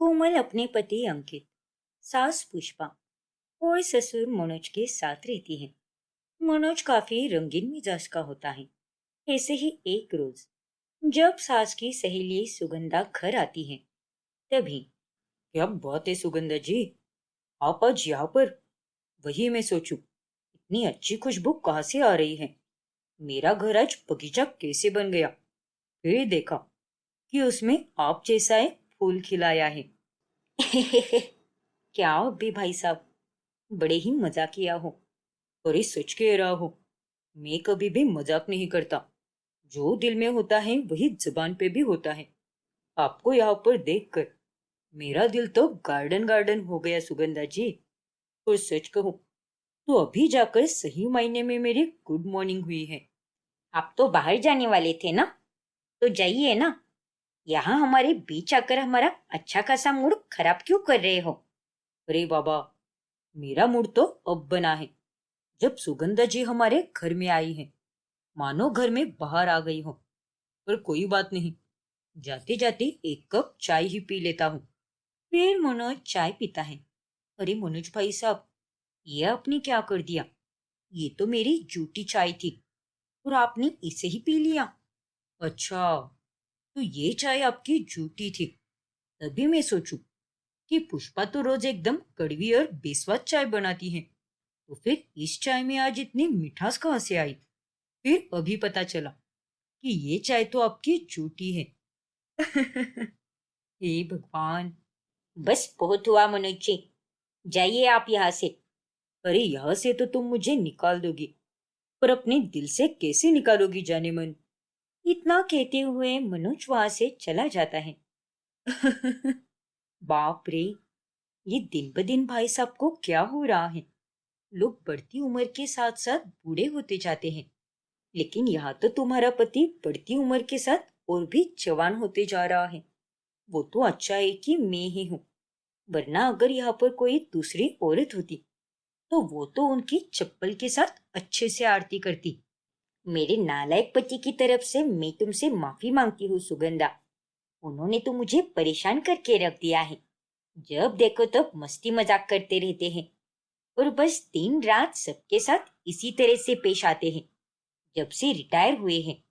कोमल अपने पति अंकित, सास पुष्पा और ससुर मनोज के साथ रहती है। मनोज काफी रंगीन मिजाज का होता है। ऐसे ही एक रोज जब सास की सहेली सुगंधा घर आती है, तभी क्या बात है सुगंधा जी, आप आज यहाँ पर? वही मैं सोचूं, इतनी अच्छी खुशबू कहाँ से आ रही है। मेरा घर आज बगीचा कैसे बन गया। फिर देखा कि उसमें आप जैसा एक फूल खिलाया है। क्या अभी भाई साहब, बड़े ही मजाकिया हो। और ये सच कह रहा हो, मैं कभी भी मजाक नहीं करता। जो दिल में होता है वही जुबान पे भी होता है। आपको यहाँ पर देखकर मेरा दिल तो गार्डन गार्डन हो गया सुगंधा जी। और सच कहूँ तो अभी जाकर सही मायने में मेरी गुड मॉर्निंग हुई है। आप तो बाहर जाने वाले थे ना, तो जाइए ना। यहाँ हमारे बीच आकर हमारा अच्छा खासा मूड खराब क्यों कर रहे हो। अरे बाबा, मेरा मूड तो अब बना है जब सुगंधा जी हमारे घर में आई है। मानो घर में बाहर आ गई हो। पर कोई बात नहीं, जाते जाते एक कप चाय ही पी लेता हूँ। फिर मनोज चाय पीता है। अरे मनोज भाई साहब, ये आपने क्या कर दिया। ये तो मेरी जूठी चाय थी और आपने इसे ही पी लिया। अच्छा, तो ये चाय आपकी जूठी थी। तभी मैं सोचूं कि पुष्पा तो रोज एकदम कड़वी और बेस्वाद चाय बनाती है, तो फिर इस चाय में आज इतनी मिठास कहाँ से आई। फिर अभी पता चला कि ये चाय तो आपकी झूठी है। हे भगवान। बस बहुत हुआ मनोज जी, जाइए आप यहाँ से। अरे यहाँ से तो तुम मुझे निकाल दोगी, पर अपने दिल से कैसे निकालोगी जाने मन। इतना कहते हुए मनोज वहां से चला जाता है। बाप रे, ये दिन ब दिन भाई साहब को क्या हो रहा है। लोग बढ़ती उम्र के साथ साथ बूढ़े होते जाते हैं, लेकिन यहाँ तो तुम्हारा पति बढ़ती उम्र के साथ और भी जवान होते जा रहा है। वो तो अच्छा है कि मैं ही हूँ, वरना अगर यहाँ पर कोई दूसरी औरत होती तो वो तो उनकी चप्पल के साथ अच्छे से आरती करती। मेरे नालायक पति की तरफ से मैं तुमसे माफी मांगती हूँ सुगंधा। उन्होंने तो मुझे परेशान करके रख दिया है। जब देखो तब मस्ती मजाक करते रहते हैं और बस दिन रात सबके साथ इसी तरह से पेश आते हैं। जब से रिटायर हुए हैं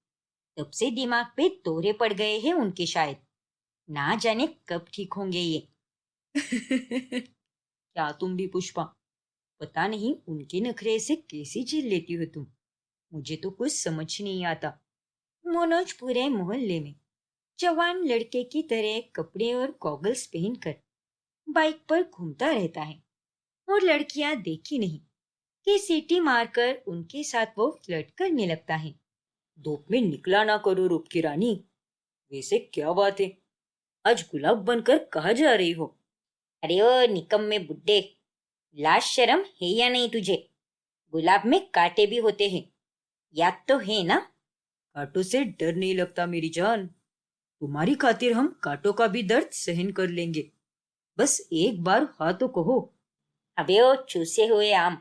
तब से दिमाग पे दौरे पड़ गए हैं उनके शायद। ना जाने कब ठीक होंगे ये। क्या तुम भी पुष्पा, पता नहीं उनके नखरे से कैसे झेल लेती हो तुम। मुझे तो कुछ समझ नहीं आता। मनोज पूरे मोहल्ले में जवान लड़के की तरह कपड़े और गॉगल्स पहनकर बाइक पर घूमता रहता है, और लड़कियां देखी नहीं कि सीटी मारकर उनके साथ वो फ्लर्ट करने लगता है। धूप में निकला ना करो रूप की रानी। वैसे क्या बात है, आज गुलाब बनकर कहाँ जा रही हो। अरे ओ निकम्मे बुड्ढे, लाज शर्म है या नहीं तुझे। गुलाब में कांटे भी होते हैं, याद तो है ना। कांटों से डर नहीं लगता मेरी जान। तुम्हारी खातिर हम कांटों का भी दर्द सहन कर लेंगे। बस एक बार हाँ तो कहो। अबे ओ चूसे हुए आम,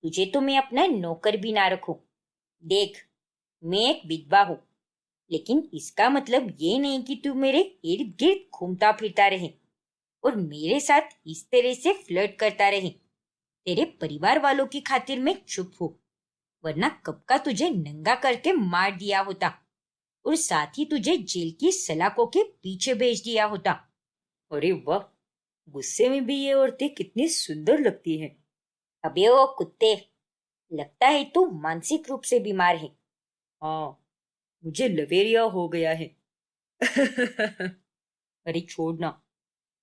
तुझे तो मैं अपना नौकर भी ना रखूं। देख, मैं एक विधवा हूँ, लेकिन इसका मतलब ये नहीं कि तू मेरे इर्द गिर्द घूमता फिरता रहे और मेरे साथ इस तरह से फ्लर्ट करता रहे। तेरे परिवार वालों की खातिर मैं चुप हूँ, वरना कब का तुझे नंगा करके मार दिया होता और साथ ही तुझे जेल की सलाखों के पीछे भेज दिया होता। अरे वाह, गुस्से में भी ये औरतें कितनी सुंदर लगती हैं। अबे ओ कुत्ते, लगता है तू मानसिक रूप से बीमार है। हाँ, मुझे लवेरिया हो गया है। अरे छोड़ना,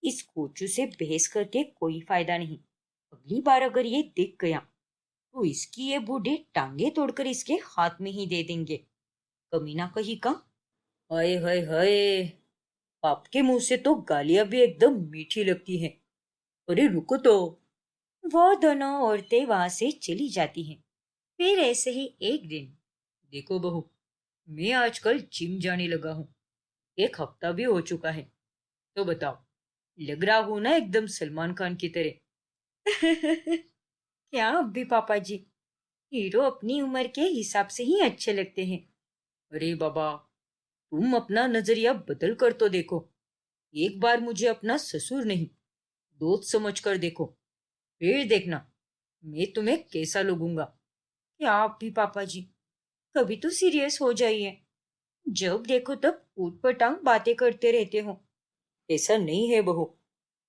इस कोचू से बहस करके कोई फायदा नहीं। अगली बार अगर ये दिख गया तो इसकी ये बूढ़े टांगे तोड़कर इसके हाथ में ही दे देंगे। कमीना कहीं का। हाय हाय हाय, आपके मुंह से तो गालियां भी एकदम मीठी लगती हैं। अरे रुको तो। वो दोनों औरतें वहां से चली जाती हैं। फिर ऐसे ही एक दिन, देखो बहू, मैं आजकल जिम जाने लगा हूँ। एक हफ्ता भी हो चुका है। तो बताओ, लग रहा हूं ना एकदम सलमान खान की तरह। क्या अब भी पापा जी, हीरो अपनी उम्र के हिसाब से ही अच्छे लगते हैं। अरे बाबा, तुम अपना नजरिया बदल कर तो देखो। एक बार मुझे अपना ससुर नहीं, दोस्त समझकर देखो, फिर देखना मैं तुम्हें कैसा लगूंगा। क्या आप भी पापा जी, कभी तो सीरियस हो जाइए। जब देखो तब ऊटपटांग बातें करते रहते हो। ऐसा नहीं है बहू,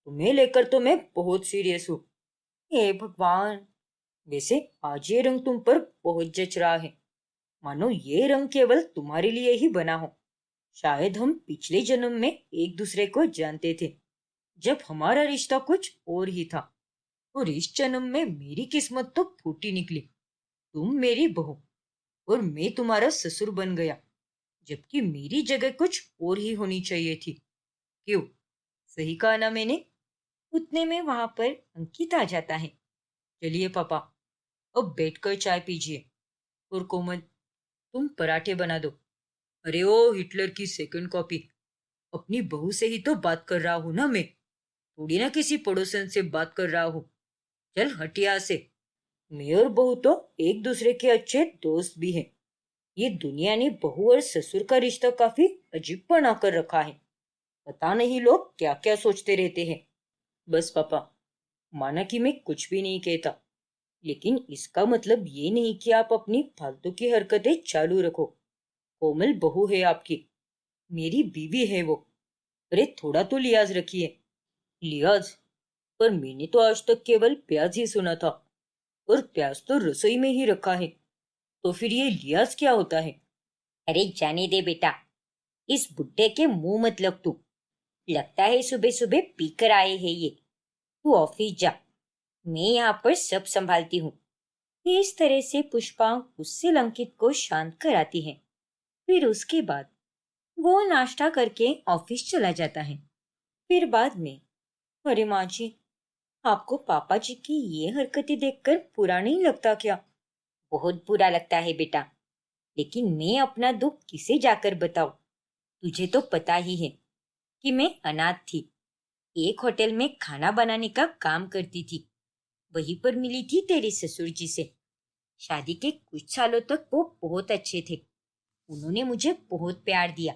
तुम्हें लेकर तो मैं बहुत सीरियस हूँ। हे भगवान, वैसे आज ये रंग तुम पर बहुत जच रहा है, मानो ये रंग केवल तुम्हारे लिए ही बना हो। शायद हम पिछले जन्म में एक दूसरे को जानते थे, जब हमारा रिश्ता कुछ और ही था। और इस जन्म में मेरी किस्मत तो फूटी निकली। तुम मेरी बहू और मैं तुम्हारा ससुर बन गया, जबकि मेरी जगह कुछ और ही होनी चाहिए थी। क्यों, सही कहा ना मैंने? उतने में वहां पर अंकित आ जाता है। चलिए पापा, अब बैठकर चाय पीजिए। और कोमल, तुम पराठे बना दो। अरे ओ हिटलर की सेकंड कॉपी, अपनी बहू से ही तो बात कर रहा हूं ना मैं, थोड़ी ना किसी पड़ोसन से बात कर रहा हूँ। चल हट यहाँ से। मैं और बहू तो एक दूसरे के अच्छे दोस्त भी हैं। ये दुनिया ने बहू और ससुर का रिश्ता काफी अजीब बना कर रखा है। पता नहीं लोग क्या क्या सोचते रहते हैं। बस पापा, माना कि मैं कुछ भी नहीं कहता, लेकिन इसका मतलब ये नहीं कि आप अपनी फालतू की हरकतें चालू रखो। कोमल बहू है आपकी, मेरी बीवी है वो। अरे थोड़ा तो लिहाज रखिए। लिहाज? पर मैंने तो आज तक केवल प्याज ही सुना था, और प्याज तो रसोई में ही रखा है। तो फिर ये लिहाज क्या होता है? अरे जाने दे बेटा, इस बुड्ढे के मुंह मत लग तू। लगता है सुबह सुबह पीकर आए हैं ये। तू ऑफिस जा, मैं यहाँ पर सब संभालती हूँ। इस तरह से पुष्पा उससे अंकित को शांत कराती है। फिर उसके बाद वो नाश्ता करके ऑफिस चला जाता है। फिर बाद में, अरे माँ जी, आपको पापा जी की ये हरकतें देखकर बुरा नहीं लगता क्या? बहुत बुरा लगता है बेटा, लेकिन मैं अपना दुख किसे जाकर बताऊं? तुझे तो पता ही है कि मैं अनाथ थी। एक होटल में खाना बनाने का काम करती थी। वहीं पर मिली थी तेरे ससुर जी से। शादी के कुछ सालों तक वो बहुत अच्छे थे। उन्होंने मुझे बहुत प्यार दिया,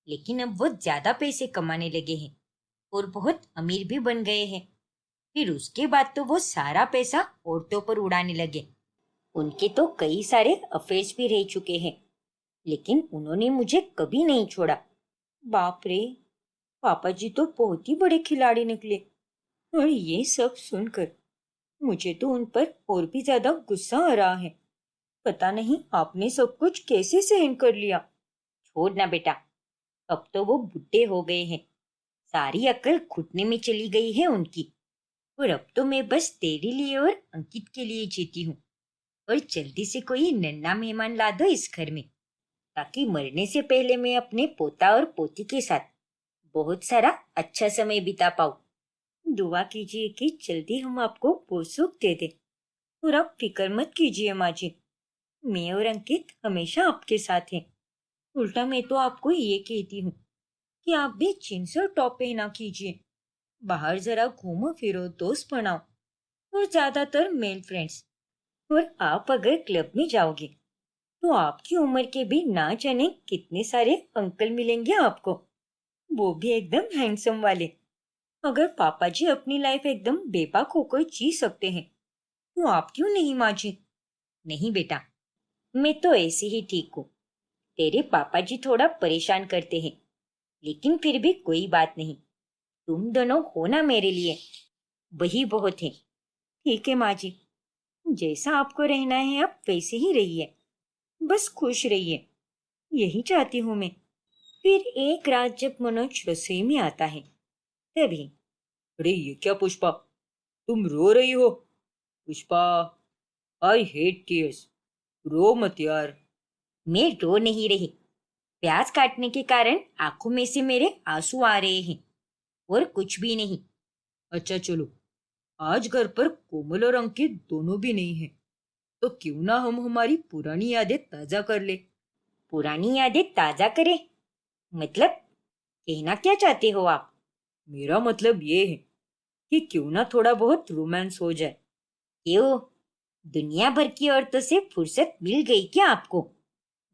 लेकिन अब वो ज्यादा पैसे कमाने लगे हैं और बहुत अमीर भी बन गए हैं। फिर उसके बाद तो वो सारा पैसा औरतों पर उड़ाने लगे। उनके तो कई सारे अफेयर्स भी रह चुके हैं, लेकिन उन्होंने मुझे कभी नहीं छोड़ा। बाप रे, पापा जी तो बहुत ही बड़े खिलाड़ी निकले। और ये सब सुनकर मुझे तो उन पर और भी ज्यादा गुस्सा आ रहा है। पता नहीं आपने सब कुछ कैसे सहन कर लिया। छोड़ ना बेटा, अब तो वो बुढ़े हो गए हैं। सारी अक्ल घुटने में चली गई है उनकी। और अब तो मैं बस तेरे लिए और अंकित के लिए जीती हूँ। और जल्दी से कोई नन्हा मेहमान ला दो इस घर में, ताकि मरने से पहले मैं अपने पोता और पोती के साथ बहुत सारा अच्छा समय बिता पाऊँ। दुआ कीजिए कि जल्दी हम आपको वो सुख दे दें। और आप फिक्र मत कीजिए माँ जी, मैं और अंकित हमेशा आपके साथ हैं। उल्टा मैं तो आपको ये कहती हूँ कि आप भी जींस और टॉप पहना कीजिए। बाहर जरा घूमो फिरो, दोस्त बनाओ, और ज्यादातर मेल फ्रेंड्स। और आप अगर क्लब में जाओगे तो आपकी उम्र के भी ना जाने कितने सारे अंकल मिलेंगे आपको, वो भी एकदम हैंडसम वाले। अगर पापा जी अपनी लाइफ एकदम बेबाक होकर जी सकते हैं, तो आप क्यों नहीं माँ जी? नहीं बेटा, मैं तो ऐसे ही ठीक हूँ। तेरे पापा जी थोड़ा परेशान करते हैं, लेकिन फिर भी कोई बात नहीं। तुम दोनों हो ना मेरे लिए, वही बहुत है। ठीक है माँ जी, जैसा आपको रहना है आप वैसे ही रहिए, बस खुश रहिए, यही चाहती हूँ मैं। फिर एक रात जब मनोज रसोई में आता है, तभी, अरे ये क्या पुष्पा, तुम रो रही हो? पुष्पा, आई हेट टीयर्स, रो मत यार। मैं रो नहीं रही, प्याज काटने के कारण आंखों में से मेरे आंसू आ रहे हैं, और कुछ भी नहीं। अच्छा चलो, आज घर पर कोमल और अंकित दोनों भी नहीं है, तो क्यों ना हम हमारी पुरानी यादें ताजा कर ले। पुरानी यादें ताजा करें? मतलब कहना क्या चाहते हो आप? मेरा मतलब ये है कि क्यों ना थोड़ा बहुत रोमांस हो जाए। क्यों, दुनिया भर की औरतों से फुर्सत मिल गई क्या आपको,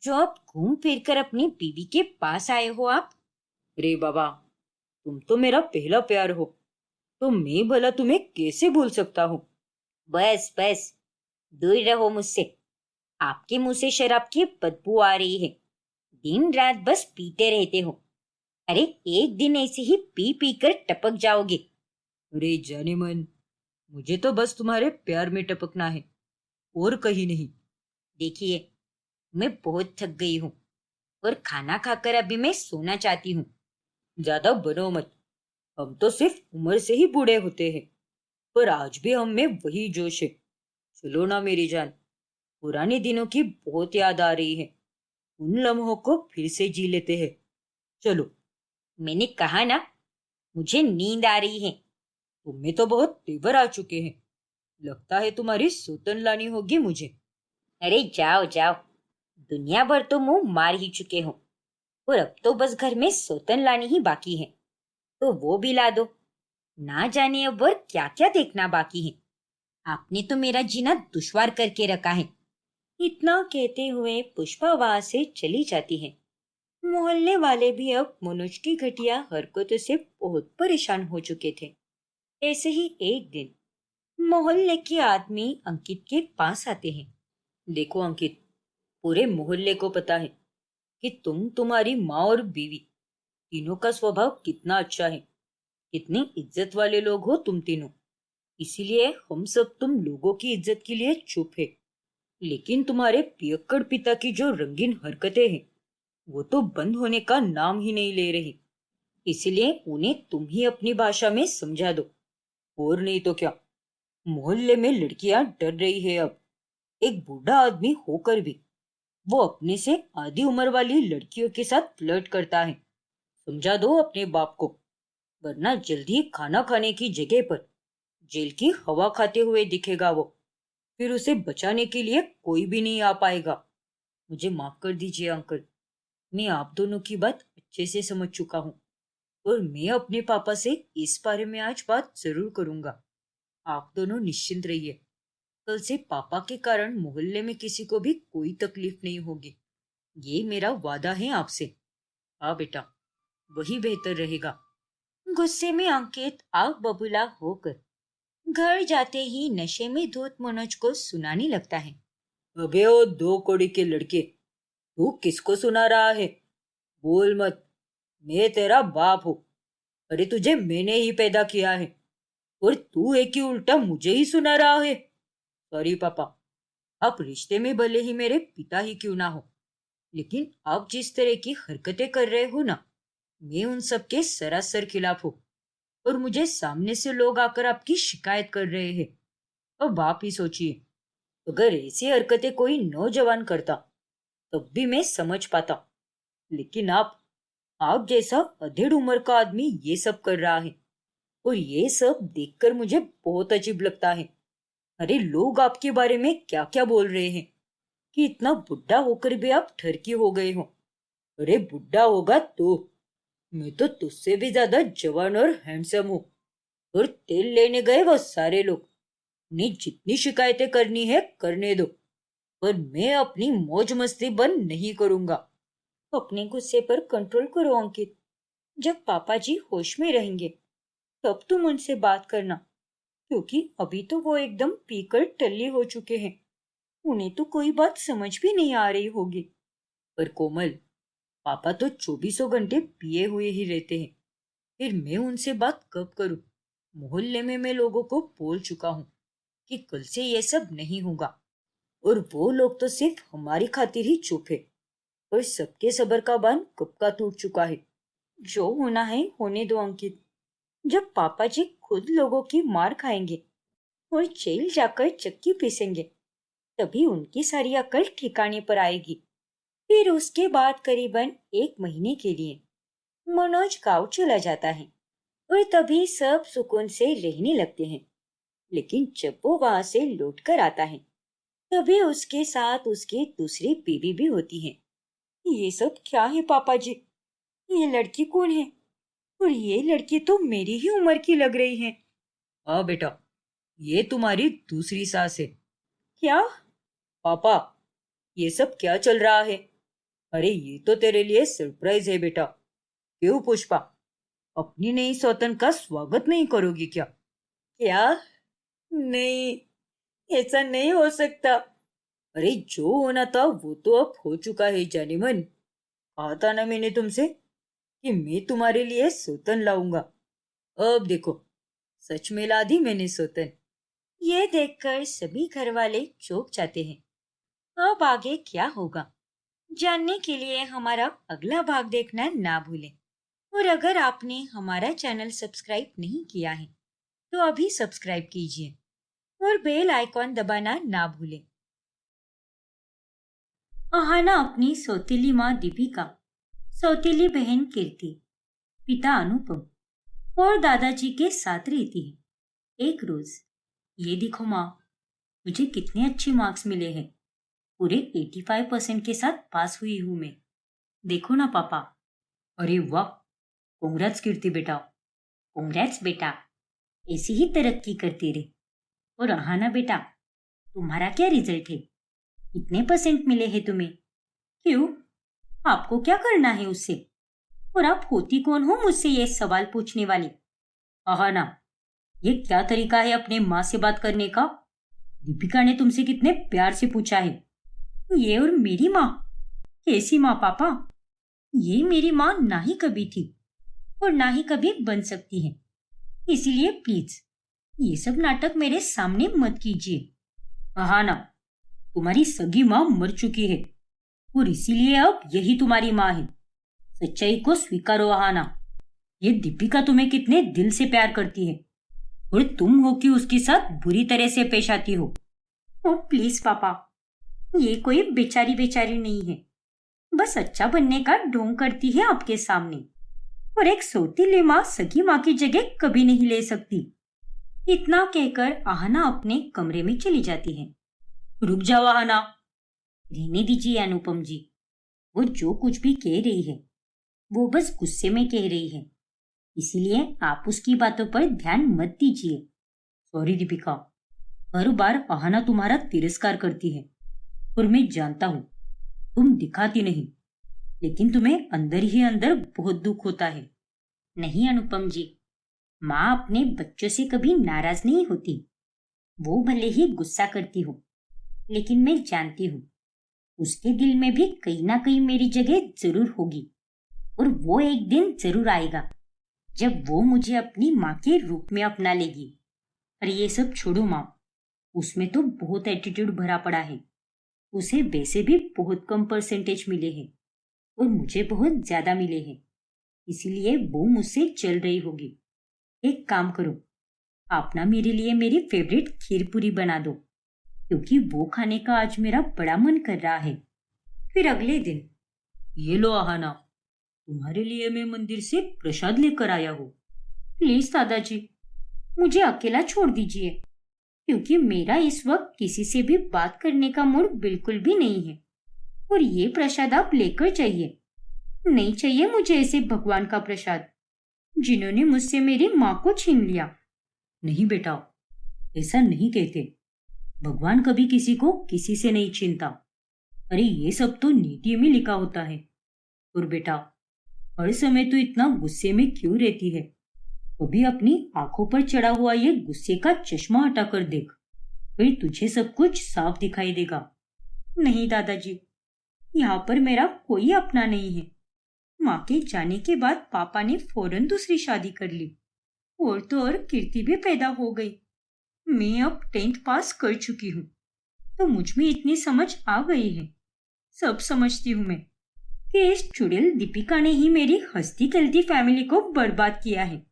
जो आप घूम फिर कर अपनी बीवी के पास आए हो आप? अरे बाबा, तुम तो मेरा पहला प्यार हो, तो मैं भला तुम्हें कैसे भूल सकता हूँ। बस बस, दूर रहो मुझसे। आपके मुंह से शराब की बदबू आ रही है। दिन रात बस पीते रहते हो। अरे एक दिन ऐसे ही पी पी कर टपक जाओगे। अरे जाने मन, मुझे तो बस तुम्हारे प्यार में टपकना है, और कहीं नहीं। देखिए, मैं बहुत थक गई हूँ और खाना खाकर अभी मैं सोना चाहती हूँ। ज्यादा बनो मत, हम तो सिर्फ उम्र से ही बूढ़े होते हैं, पर आज भी हम में वही जोश है। चलो ना मेरी जान, पुराने दिनों की बहुत याद आ रही है। उन लम्हों को फिर से जी लेते हैं। चलो। मैंने कहा ना, मुझे नींद आ रही है। तुम्हें तो बहुत तेवर आ चुके हैं। लगता है तुम्हारी सौतन लानी होगी मुझे। अरे जाओ जाओ, दुनिया भर तो मुंह मार ही चुके हो, और अब तो बस घर में सौतन लानी ही बाकी है। तो वो भी ला दो। ना जाने अब और क्या क्या देखना बाकी है। आपने तो मेरा जीना दुश्वार करके रखा है। इतना कहते हुए पुष्पा वहां से चली जाती है। मोहल्ले वाले भी अब मनोज की घटिया हरकतों से बहुत परेशान हो चुके थे। ऐसे ही एक दिन मोहल्ले के आदमी अंकित के पास आते हैं। देखो अंकित, पूरे मोहल्ले को पता है कि तुम्हारी माँ और बीवी तीनों का स्वभाव कितना अच्छा है। कितनी इज्जत वाले लोग हो तुम तीनों। इसीलिए हम सब तुम लोगों की इज्जत के लिए चुप है। लेकिन तुम्हारे पियक्कड़ पिता की जो रंगीन हरकतें हैं, वो तो बंद होने का नाम ही नहीं ले रही। इसलिए उन्हें तुम ही अपनी भाषा में समझा दो। और नहीं तो क्या, मोहल्ले में लड़कियां डर रही है अब। एक बूढ़ा आदमी होकर भी वो अपने से आधी उम्र वाली लड़कियों के साथ फ्लर्ट करता है। समझा दो अपने बाप को, वरना जल्दी खाना खाने की जगह पर जेल की हवा खाते हुए दिखेगा वो। फिर उसे बचाने के लिए कोई भी नहीं आ पाएगा। मुझे माफ कर दीजिए अंकल, मैं आप दोनों की बात अच्छे से समझ चुका हूँ, और मैं अपने पापा से इस बारे में आज बात जरूर करूंगा। आप दोनों निश्चिंत रहिए। कल से पापा के कारण मोहल्ले में किसी को भी कोई तकलीफ नहीं होगी। ये मेरा वादा है आपसे। हाँ बेटा, वही बेहतर रहेगा। गुस्से में अंकित आग बबूला होकर घर जाते ही नशे में धुत मनोज को सुनाने लगता है। अबे ओ दो कौड़ी के लड़के, तू किसको सुना रहा है? बोल मत, मैं तेरा बाप हूँ। अरे तुझे मैंने ही पैदा किया है, और तू एक ही उल्टा मुझे ही सुना रहा है। सॉरी पापा, आप रिश्ते में भले ही मेरे पिता ही क्यों ना हो, लेकिन आप जिस तरह की हरकतें कर रहे हो ना, मैं उन सब के सरासर खिलाफ हूँ। और मुझे सामने से लोग आकर आपकी शिकायत कर रहे हैं। अब आप ही सोचिए, अगर ऐसी हरकतें कोई नौजवान करता तब भी मैं समझ पाता, लेकिन आप जैसा अधेड़ उम्र का आदमी ये सब कर रहा है, और ये सब देखकर मुझे बहुत अजीब लगता है। अरे लोग आपके बारे में क्या क्या बोल रहे हैं कि इतना बुढ़ा होकर भी आप ठरकी हो गए हो। अरे बुढ़ा होगा तो मैं तो तुझसे भी ज्यादा जवान और हैंडसम हूँ। और तेल लेने गए वो सारे लोग, उन्हें जितनी शिकायतें करनी है करने दो, पर मैं अपनी मौज मस्ती बंद नहीं करूंगा। अपने गुस्से पर कंट्रोल करो अंकित। जब पापा जी होश में रहेंगे तब तुम उनसे बात करना, क्योंकि अभी तो वो एकदम पीकर टल्ले हो चुके हैं। उन्हें तो कोई बात समझ भी नहीं आ रही होगी। पर कोमल, पापा तो चौबीसों घंटे पिए हुए ही रहते हैं। फिर मैं उनसे बात कब करूं? मोहल्ले में मैं लोगों को बोल चुका हूँ कि कल से ये सब नहीं होगा, और वो लोग तो सिर्फ हमारी खातिर ही चुप है। और सबके सबर का बांध कब का टूट चुका है। जो होना है होने दो अंकित। जब पापा जी खुद लोगों की मार खाएंगे और जेल जाकर चक्की पीसेंगे, तभी उनकी सारी अकल ठिकाने पर आएगी। फिर उसके बाद करीबन एक महीने के लिए मनोज गांव चला जाता है, और तभी सब सुकून से रहने लगते हैं। लेकिन जब वो वहां से लौट कर आता है, तभी उसके साथ उसकी दूसरी बीवी भी होती है। ये सब क्या है पापा जी? ये लड़की कौन है? और ये लड़की तो मेरी ही उम्र की लग रही है। हाँ बेटा, ये तुम्हारी दूसरी सास है। क्या? पापा, ये सब क्या चल रहा है? अरे ये तो तेरे लिए सरप्राइज है बेटा। क्यों पुष्पा, अपनी नई सौतन का स्वागत नहीं करोगी क्या? क्या? नहीं, ऐसा नहीं हो सकता। अरे जो होना था वो तो अब हो चुका है जाने मन। कहा था ना मैंने तुमसे कि मैं तुम्हारे लिए सौतन लाऊंगा। अब देखो, सच में ला दी मैंने सौतन। ये देखकर सभी घर वाले चौंक जाते हैं। अब आगे क्या होगा जानने के लिए हमारा अगला भाग देखना ना भूलें। और अगर आपने हमारा चैनल सब्सक्राइब नहीं किया है तो अभी सब्सक्राइब कीजिए और बेल आइकॉन दबाना ना भूलें। अहाना अपनी सौतेली माँ दीपिका, सौतेली बहन कीर्ति, पिता अनुपम और दादाजी के साथ रहती है। एक रोज, ये देखो माँ, मुझे कितने अच्छे मार्क्स मिले हैं। पूरे 85% के साथ पास हुई हूँ मैं। देखो ना पापा। अरे वाह, कांग्रेट्स कीर्ति बेटा। कांग्रेट्स बेटा, ऐसी ही तरक्की करती रहे। और अहाना बेटा, तुम्हारा क्या रिजल्ट है? कितने परसेंट मिले हैं तुम्हें? क्यों, आपको क्या करना है उससे? और आप होती कौन हो मुझसे ये सवाल पूछने वाली? अहाना, ये क्या तरीका है अपने माँ से बात करने का? दीपिका ने तुमसे कितने प्यार से पूछा है। ये और मेरी माँ? कैसी माँ पापा? ये मेरी माँ ना ही कभी थी और ना ही कभी बन सकती है। इसीलिए प्लीज ये सब नाटक मेरे सामने मत कीजिए। अहाना, तुम्हारी सगी माँ मर चुकी है और इसीलिए अब यही तुम्हारी माँ है। सच्चाई को स्वीकारो अहाना। ये दीपिका तुम्हें कितने दिल से प्यार करती है और तुम हो कि उसके साथ बुरी तरह से पेश आती हो। ओ प्लीज पापा, ये कोई बेचारी बेचारी नहीं है। बस अच्छा बनने का ढोंग करती है आपके सामने। और एक सौतीली माँ सगी माँ की जगह कभी नहीं ले सकती। इतना कहकर आहना अपने कमरे में चली जाती है। रुक जाओ आहना। रहने दीजिए अनुपम जी। वो जो कुछ भी कह रही है वो बस गुस्से में कह रही है, इसीलिए आप उसकी बातों पर ध्यान मत दीजिए। सॉरी दीपिका, हर बार आहना तुम्हारा तिरस्कार करती है और मैं जानता हूँ तुम दिखाती नहीं, लेकिन तुम्हें अंदर ही अंदर बहुत दुख होता है। नहीं अनुपम जी, माँ अपने बच्चों से कभी नाराज नहीं होती। वो भले ही गुस्सा करती हो, लेकिन मैं जानती हूँ उसके दिल में भी कहीं ना कहीं मेरी जगह जरूर होगी। और वो एक दिन जरूर आएगा जब वो मुझे अपनी माँ के रूप में अपना लेगी। अरे ये सब छोड़ो माँ, उसमें तो बहुत एटीट्यूड भरा पड़ा है। उसे वैसे भी बहुत कम परसेंटेज मिले हैं और मुझे बहुत ज्यादा मिले हैं, इसीलिए वो मुझसे चल रही होगी। एक काम करो, आप ना मेरे लिए मेरी फेवरेट खीर पूरी बना दो, क्योंकि वो खाने का आज मेरा बड़ा मन कर रहा है। फिर अगले दिन, ये लो आहाना, तुम्हारे लिए मैं मंदिर से प्रसाद लेकर आया हूँ। प्लीज दादाजी, मुझे अकेला छोड़ दीजिए, क्योंकि मेरा इस वक्त किसी से भी बात करने का मूड बिल्कुल भी नहीं है। और ये प्रसाद आप लेकर जाइए। नहीं चाहिए मुझे ऐसे भगवान का प्रसाद जिन्होंने मुझसे मेरी माँ को छीन लिया। नहीं बेटा, ऐसा नहीं कहते। भगवान कभी किसी को किसी से नहीं छीनता। अरे ये सब तो नीति में लिखा होता है। और बेटा, हर समय तो इतना गुस्से में क्यों रहती है? कभी अपनी आंखों पर चढ़ा हुआ ये गुस्से का चश्मा हटाकर देख, फिर तुझे सब कुछ साफ दिखाई देगा। नहीं दादाजी, यहाँ पर मेरा कोई अपना नहीं है। माँ के जाने के बाद पापा ने फौरन दूसरी शादी कर ली और तो और कीर्ति भी पैदा हो गई। मैं अब 10th पास कर चुकी हूँ, तो मुझ में इतनी समझ आ गई है। सब समझती हूँ मैं कि इस चुड़ैल दीपिका ने ही मेरी हंसती खेलती फैमिली को बर्बाद किया है।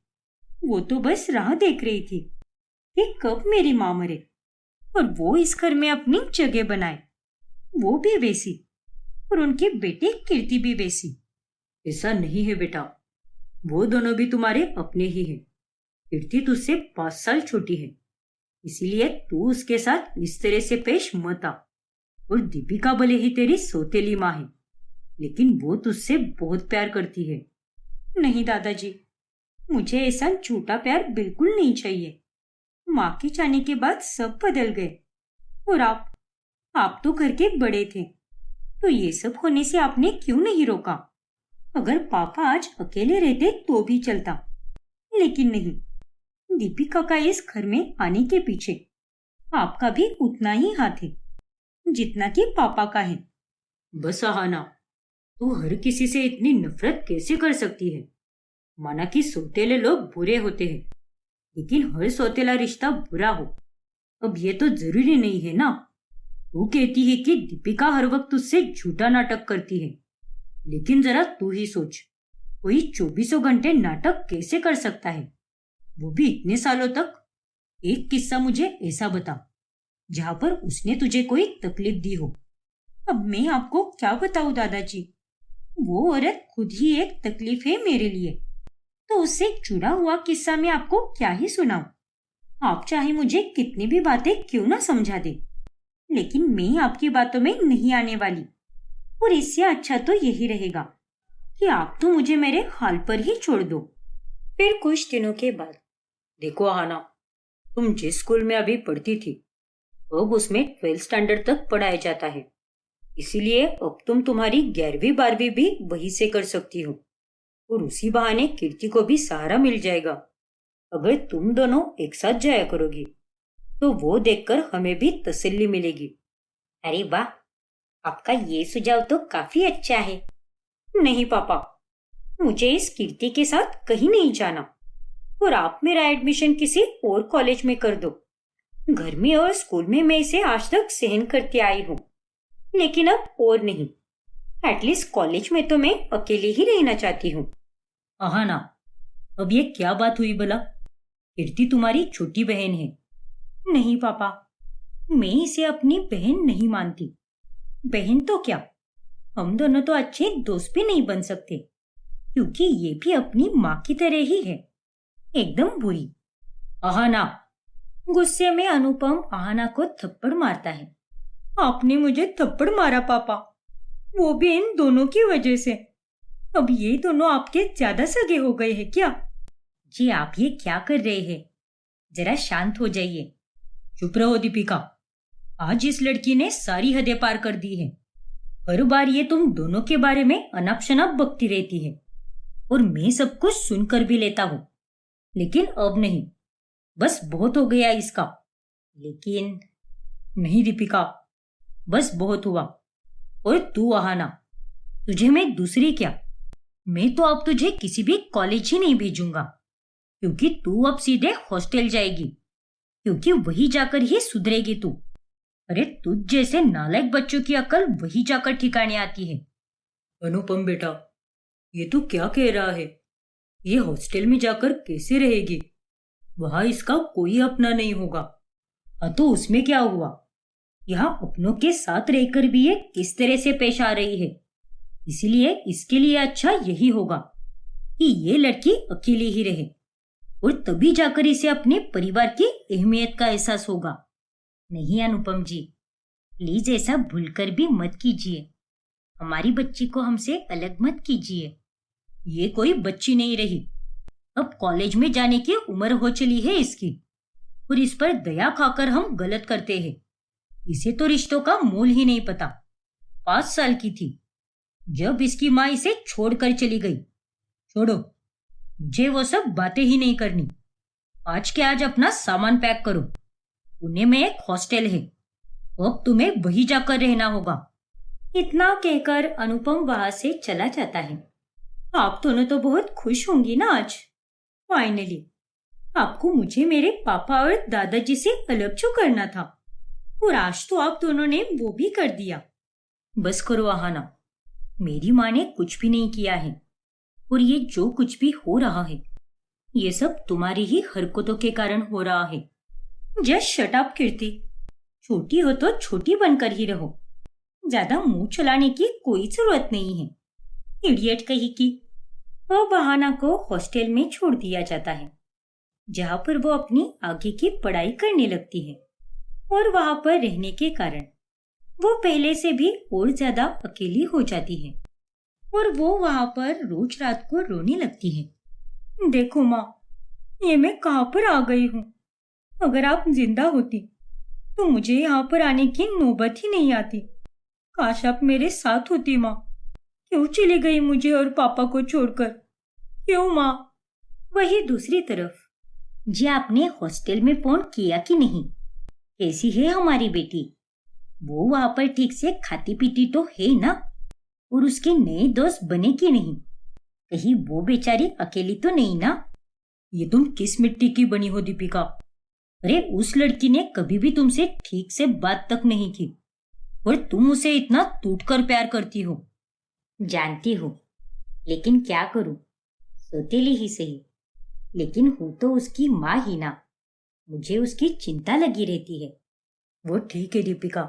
वो तो बस राह देख रही थी कि कब मेरी माँ मरे और वो इस घर में अपनी जगह बनाए। वो भी वैसी और उनकी बेटी कीर्ति भी वैसी। ऐसा नहीं है बेटा, वो दोनों भी तुम्हारे अपने ही हैं। कीर्ति तुझसे 5 साल छोटी है, इसीलिए तू उसके साथ इस तरह से पेश मत आ। और दीपिका भले ही तेरी सौतेली माँ है, लेकिन वो तुझसे बहुत प्यार करती है। नहीं दादाजी, मुझे ऐसा झूठा प्यार बिल्कुल नहीं चाहिए। माँ के जाने के बाद सब बदल गए। और आप तो घर के बड़े थे, तो ये सब होने से आपने क्यों नहीं रोका? अगर पापा आज अकेले रहते तो भी चलता, लेकिन नहीं, दीपिका का इस घर में आने के पीछे आपका भी उतना ही हाथ है जितना कि पापा का है। बस आहाना, तू हर किसी से इतनी नफरत कैसे कर सकती है? माना कि सौतेले लोग बुरे होते हैं, लेकिन हर सौतेला रिश्ता बुरा हो, अब ये तो जरूरी नहीं है ना। तू कहती है कि दीपिका हर वक्त उससे झूठा नाटक करती है, लेकिन जरा तू ही सोच, कोई 24 घंटे नाटक कैसे कर सकता है, वो भी इतने सालों तक? एक किस्सा मुझे ऐसा बता जहां पर उसने तुझे कोई तकलीफ दी हो। अब मैं आपको क्या बताऊं दादाजी, वो औरत खुद ही एक तकलीफ है मेरे लिए, तो उससे जुड़ा हुआ किस्सा मैं आपको क्या ही सुनाऊं। आप चाहे मुझे कितनी भी बातें क्यों ना समझा दे, लेकिन मैं आपकी बातों में नहीं आने वाली। और इससे अच्छा तो यही रहेगा कि आप तो मुझे मेरे हाल पर ही छोड़ दो। फिर कुछ दिनों के बाद, देखो आहाना, तुम जिस स्कूल में अभी पढ़ती थी अब उसमें 12th स्टैंडर्ड तक पढ़ाया जाता है, इसीलिए अब तुम तुम्हारी 11वीं 12वीं भी वहीं से कर सकती हो, और उसी बहाने कीर्ति को भी सहारा मिल जाएगा। अगर तुम दोनों एक साथ जाया करोगी तो वो देखकर हमें भी तसल्ली मिलेगी। अरे वाह, आपका ये सुझाव तो काफी अच्छा है। नहीं पापा, मुझे इस कीर्ति के साथ कहीं नहीं जाना, और आप मेरा एडमिशन किसी और कॉलेज में कर दो। घर में और स्कूल में मैं इसे आज तक सहन करते आई हूँ, लेकिन अब और नहीं। एटलीस्ट कॉलेज में तो मैं अकेले ही रहना चाहती हूँ। आहाना, अब ये क्या बात हुई भला? कीर्ति तुम्हारी छोटी बहन है। नहीं पापा, मैं इसे अपनी बहन नहीं मानती। बहन तो क्या, हम दोनों तो अच्छे दोस्त भी नहीं बन सकते, क्योंकि ये भी अपनी माँ की तरह ही है, एकदम बुरी। आहाना, गुस्से में अनुपम आहाना को थप्पड़ मारता है। आपने मुझे थप्पड़ मारा पापा, वो भी इन दोनों की वजह से। अब ये दोनों आपके ज्यादा सगे हो गए हैं क्या? जी आप ये क्या कर रहे हैं? जरा शांत हो जाइए। चुप रहो दीपिका, आज इस लड़की ने सारी हदें पार कर दी है। हर बार ये तुम दोनों के बारे में अनाप शनाप बकती रहती है, और मैं सब कुछ सुनकर भी लेता हूँ, लेकिन अब नहीं, बस बहुत हो गया इसका। लेकिन नहीं दीपिका, बस बहुत हुआ। और तू आहाना, तुझे मैं दूसरी क्या, मैं तो अब तुझे किसी भी कॉलेज ही नहीं भेजूंगा, क्योंकि तू अब सीधे हॉस्टल जाएगी, क्योंकि वही जाकर ही सुधरेगी तू। अरे तुझ जैसे नालायक बच्चों की अकल वही जाकर ठिकाने आती है। अनुपम बेटा, ये तू क्या कह रहा है? ये हॉस्टल में जाकर कैसे रहेगी? वहां इसका कोई अपना नहीं होगा। हाँ तो उसमें क्या हुआ? यहाँ अपनों के साथ रहकर भी ये किस तरह से पेश आ रही है, इसीलिए इसके लिए अच्छा यही होगा कि ये लड़की अकेली ही रहे, और तभी जाकर इसे अपने परिवार की अहमियत का एहसास होगा। नहीं अनुपम जी, प्लीज ऐसा भूलकर भी मत कीजिए। हमारी बच्ची को हमसे अलग मत कीजिए। ये कोई बच्ची नहीं रही, अब कॉलेज में जाने की उम्र हो चली है इसकी, और इस पर दया खाकर हम गलत करते हैं। इसे तो रिश्तों का मूल ही नहीं पता। 5 साल की थी जब इसकी माँ इसे छोड़कर चली गई। छोड़ो, मुझे वो सब बातें ही नहीं करनी। आज के आज अपना सामान पैक करो, पुणे में एक हॉस्टल है, अब तुम्हें वही जाकर रहना होगा। इतना कहकर अनुपम वहां से चला जाता है। आप दोनों तो बहुत खुश होंगी ना आज, फाइनली। आपको मुझे मेरे पापा और दादाजी से अलग क्यों करना था, और आज तो आप दोनों ने वो भी कर दिया। बस करो आहाना, मेरी माँ ने कुछ भी नहीं किया है, और ये जो कुछ भी हो रहा है ये सब तुम्हारी ही हरकतों के कारण हो रहा है। जस्ट शट अप कीर्ति, छोटी हो तो छोटी बनकर ही रहो, ज्यादा मुंह चलाने की कोई जरूरत नहीं है। इडियट कही की। वो बहाना को हॉस्टल में छोड़ दिया जाता है, जहाँ पर वो अपनी आगे की पढ़ाई करने लगती है, और वहां पर रहने के कारण वो पहले से भी और ज्यादा अकेली हो जाती है, और वो वहां पर रोज रात को रोने लगती है। देखो माँ, ये मैं कहाँ पर आ गई हूँ। अगर आप जिंदा होती तो मुझे यहाँ पर आने की नौबत ही नहीं आती। काश आप मेरे साथ होती माँ। क्यों चली गई मुझे और पापा को छोड़कर? क्यों माँ? वही दूसरी तरफ, जी आपने हॉस्टल में फोन किया कि नहीं? कैसी है हमारी बेटी? वो वहां पर ठीक से खाती पीती तो है ना? और उसके नए दोस्त बने कि नहीं? कहीं वो बेचारी अकेली तो नहीं ना? ये तुम किस मिट्टी की बनी हो दीपिका? अरे उस लड़की ने कभी भी तुमसे ठीक से बात तक नहीं की और तुम उसे इतना टूटकर प्यार करती हो। जानती हो, लेकिन क्या करूं, सौतेली ही सही, लेकिन हूं तो उसकी माँ ही ना। मुझे उसकी चिंता लगी रहती है। वो ठीक है दीपिका,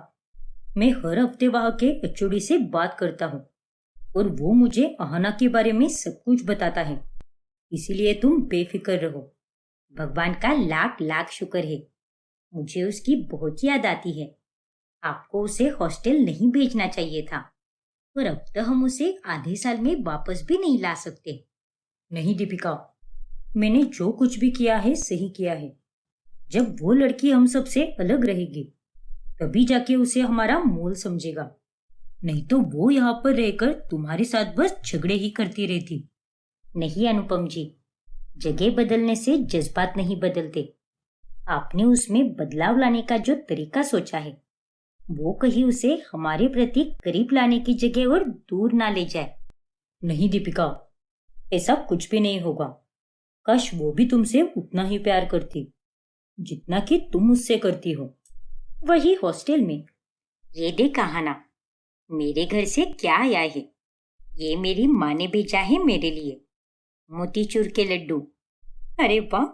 मैं हर हफ्ते वहां के एचओडी से बात करता हूँ और वो मुझे अहाना के बारे में सब कुछ बताता है। इसीलिए तुम बेफिक्र रहो। भगवान का लाख लाख शुक्र है, मुझे उसकी बहुत याद आती है। आपको उसे हॉस्टल नहीं भेजना चाहिए था, और अब तो हम उसे आधे साल में वापस भी नहीं ला सकते। नहीं दीपिका, मैंने जो कुछ भी किया है सही किया है। जब वो लड़की हम सबसे अलग रहेगी तभी जाके उसे हमारा मोल समझेगा, नहीं तो वो यहाँ पर रहकर तुम्हारे साथ बस झगड़े ही करती रहती। नहीं अनुपम जी, जगह बदलने से जज्बात नहीं बदलते। आपने उसमें बदलाव लाने का जो तरीका सोचा है वो कहीं उसे हमारे प्रति करीब लाने की जगह और दूर ना ले जाए। नहीं दीपिका, ऐसा कुछ भी नहीं होगा। काश वो भी तुमसे उतना ही प्यार करती जितना कि तुम उससे करती हो। वही हॉस्टल में। ये देख कहाना, मेरे घर से क्या आया है? ये मेरी माँ ने भेजा है मेरे लिए, मोतीचूर के लड्डू। अरे वाह,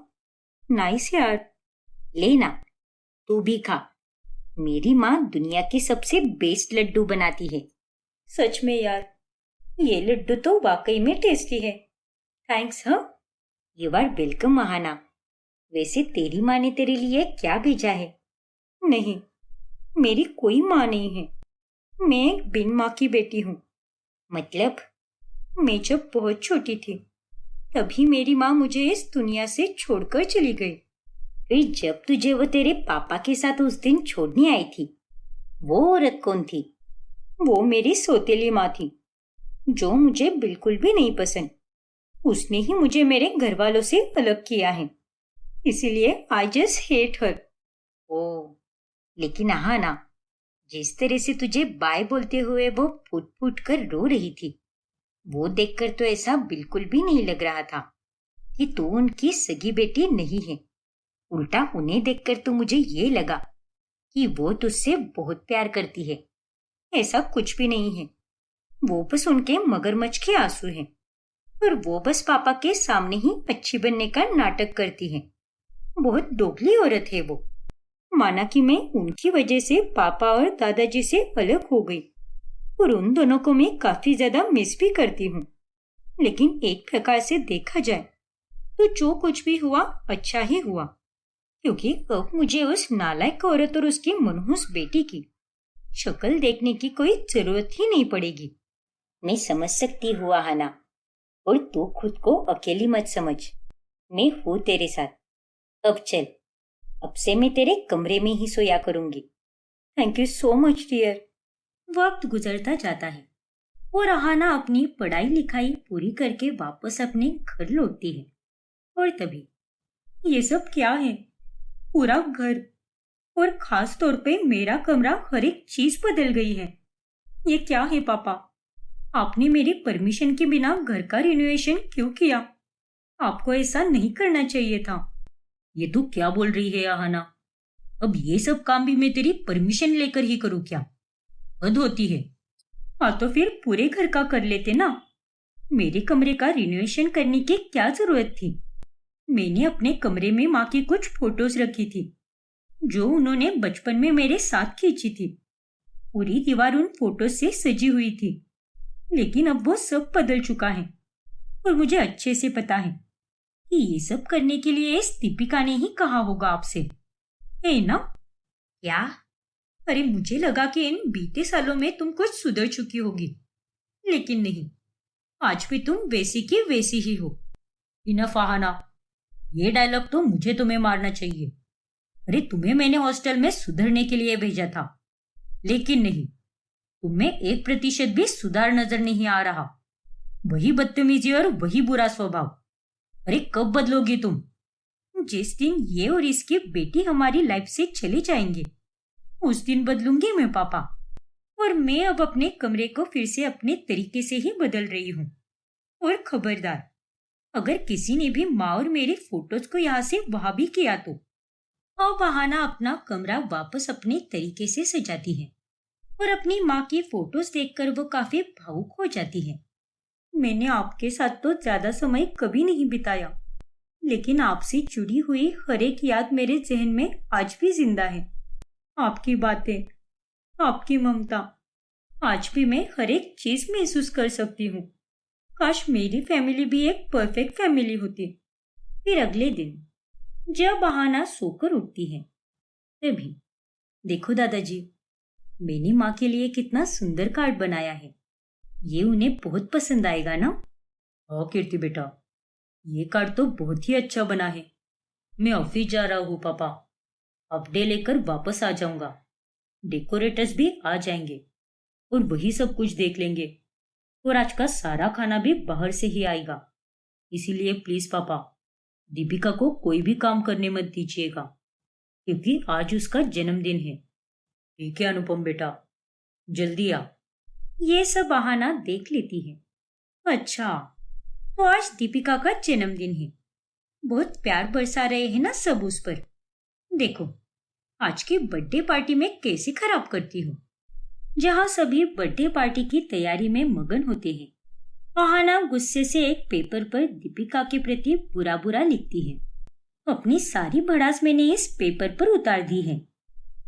नाइस यार, लेना, तू भी खा। मेरी माँ दुनिया के सबसे बेस्ट लड्डू बनाती है। सच में यार, ये लड्डू तो वाकई में टेस्टी है। थैंक्स। हाँ, यू आर वेलकम महाना। वैसे तेरी माँ ने तेरे लिए क्या भेजा है? नहीं, मेरी कोई माँ नहीं है। मैं एक बिन माँ की बेटी हूँ। मतलब, मैं जब बहुत छोटी थी तभी मेरी माँ मुझे इस दुनिया से छोड़कर चली गई। फिर जब तुझे वो तेरे पापा के साथ उस दिन छोड़ने आई थी, वो औरत कौन थी? वो मेरी सौतेली माँ थी, जो मुझे बिल्कुल भी नहीं पसंद। उसने ही मुझे मेरे घर वालों से अलग किया है, इसीलिए आई जस्ट हेट हर। ओ, लेकिन हाँ ना, जिस तरह से तुझे बाय बोलते हुए वो फूट फूट कर रो रही थी, वो देखकर तो ऐसा बिल्कुल भी नहीं लग रहा था कि तू उनकी सगी बेटी नहीं है। उल्टा उन्हें देखकर तो मुझे ये लगा कि वो तुझसे बहुत प्यार करती है। ऐसा कुछ भी नहीं है। वो बस उनके मगरमच्छ के आंसू हैं और वो बस पापा के सामने ही अच्छी बनने का नाटक करती है। बहुत दोगली औरत है वो। माना कि मैं उनकी वजह से पापा और दादाजी से अलग हो गई और उन दोनों को मैं काफी ज्यादा मिस भी करती हूँ, लेकिन एक प्रकार से देखा जाए तो जो कुछ भी हुआ अच्छा ही हुआ, क्योंकि अब मुझे उस नालायक औरत और उसकी मनहूस बेटी की शक्ल देखने की कोई जरूरत ही नहीं पड़ेगी। मैं समझ सकती हुआ हाना, और तू खुद को अकेली मत समझ। मैं हूँ तेरे साथ। अब चल, अब से मैं तेरे कमरे में ही सोया करूंगी। Thank you so much dear. वक्त गुजरता जाता है और अहाना अपनी पढ़ाई लिखाई पूरी करके वापस अपने घर लौटती है। और तभी, ये सब क्या है? पूरा घर और खास तौर पे मेरा कमरा, हर एक चीज बदल गई है। ये क्या है पापा? आपने मेरी परमिशन के बिना घर का रिनोवेशन क्यों किया? आपको ऐसा नहीं करना चाहिए था। ये तू क्या बोल रही है अहाना? अब ये सब काम भी मैं तेरी परमिशन लेकर ही करूँ क्या? हद होती है। हाँ तो फिर पूरे घर का कर लेते ना। मेरे कमरे का रिनोवेशन करने की क्या जरूरत थी? मैंने अपने कमरे में माँ की कुछ फोटोज रखी थी जो उन्होंने बचपन में मेरे साथ खींची थी। पूरी दीवार उन फोटोज से सजी हुई थी, लेकिन अब वो सब बदल चुका है और मुझे अच्छे से पता है कि ये सब करने के लिए इस दीपिका ने ही कहा होगा आपसे, है ना? क्या? अरे मुझे लगा कि इन बीते सालों में तुम कुछ सुधर चुकी होगी, लेकिन नहीं, आज भी तुम वैसी की वैसी ही हो। इनफ आहाना, ये डायलॉग तो मुझे तुम्हें मारना चाहिए। अरे तुम्हें मैंने हॉस्टल में सुधरने के लिए भेजा था, लेकिन नहीं, तुम्हें 1% भी सुधार नजर नहीं आ रहा। वही बदतमीजी और वही बुरा स्वभाव। अरे कब बदलोगी तुम? जिस दिन ये और इसकी बेटी हमारी लाइफ से चले जाएंगे उस दिन बदलूंगी मैं पापा। और मैं अब अपने कमरे को फिर से अपने तरीके से ही बदल रही हूँ। और खबरदार, अगर किसी ने भी माँ और मेरी फोटोज को यहाँ से वहां भी किया तो। अब बहाना अपना कमरा वापस अपने तरीके से सजाती है और अपनी माँ की फोटोज देखकर वो काफी भावुक हो जाती है। मैंने आपके साथ तो ज्यादा समय कभी नहीं बिताया, लेकिन आपसे जुड़ी हुई हर एक याद मेरे जहन में आज भी जिंदा है। आपकी बातें, आपकी ममता, आज भी मैं हर एक चीज महसूस कर सकती हूँ। काश मेरी फैमिली भी एक परफेक्ट फैमिली होती। फिर अगले दिन जब बहाना सोकर उठती है तभी, देखो दादाजी, मैंने माँ के लिए कितना सुंदर कार्ड बनाया है। ये उन्हें बहुत पसंद आएगा ना? हाँ कीर्ति बेटा, ये कार्ड तो बहुत ही अच्छा बना है। मैं ऑफिस जा रहा हूँ पापा, अपडे लेकर वापस आ जाऊंगा। डेकोरेटर्स भी आ जाएंगे और वही सब कुछ देख लेंगे। और आज का सारा खाना भी बाहर से ही आएगा। इसीलिए प्लीज पापा, दीपिका को कोई भी काम करने मत दीजिएगा, क्योंकि आज उसका जन्मदिन है। ठीक है अनुपम बेटा, जल्दी आ। ये सब बहाना देख लेती है। अच्छा, तो आज दीपिका का जन्मदिन है। बहुत प्यार बरसा रहे हैं ना सब उस पर। देखो, आज की बर्थडे पार्टी में कैसे खराब करती हूँ। जहाँ सभी बर्थडे पार्टी की तैयारी में मगन होते हैं, बहाना गुस्से से एक पेपर पर दीपिका के प्रति बुरा बुरा लिखती है। अपनी सारी भड़ास मैंने इस पेपर पर उतार दी है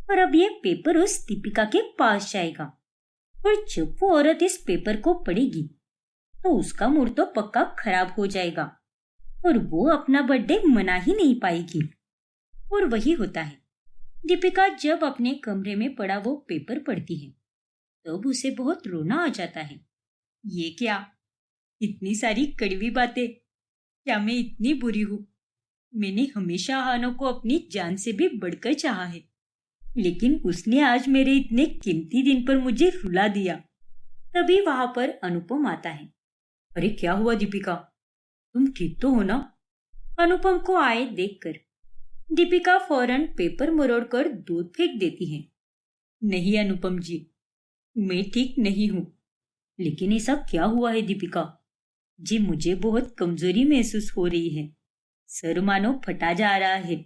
और अब ये पेपर उस दीपिका के पास जाएगा। और जब वो औरत इस पेपर को पढ़ेगी तो उसका मूड तो पक्का खराब हो जाएगा और वो अपना बर्थडे मना ही नहीं पाएगी। और वही होता है। दीपिका जब अपने कमरे में पड़ा वो पेपर पढ़ती है तब उसे बहुत रोना आ जाता है। ये क्या, इतनी सारी कड़वी बातें? क्या मैं इतनी बुरी हूँ? मैंने हमेशा हानो को अपनी जान से भी बढ़कर चाहा है, लेकिन उसने आज मेरे इतने कीमती दिन पर मुझे रुला दिया। तभी वहां पर अनुपम आता है। अरे क्या हुआ दीपिका, तुम ठीक तो हो ना? अनुपम को आए देखकर दीपिका फौरन पेपर मरोड़कर दूध फेंक देती है। नहीं अनुपम जी, मैं ठीक नहीं हूँ। लेकिन ऐसा क्या हुआ है दीपिका जी? मुझे बहुत कमजोरी महसूस हो रही है। सर मानो फटा जा रहा है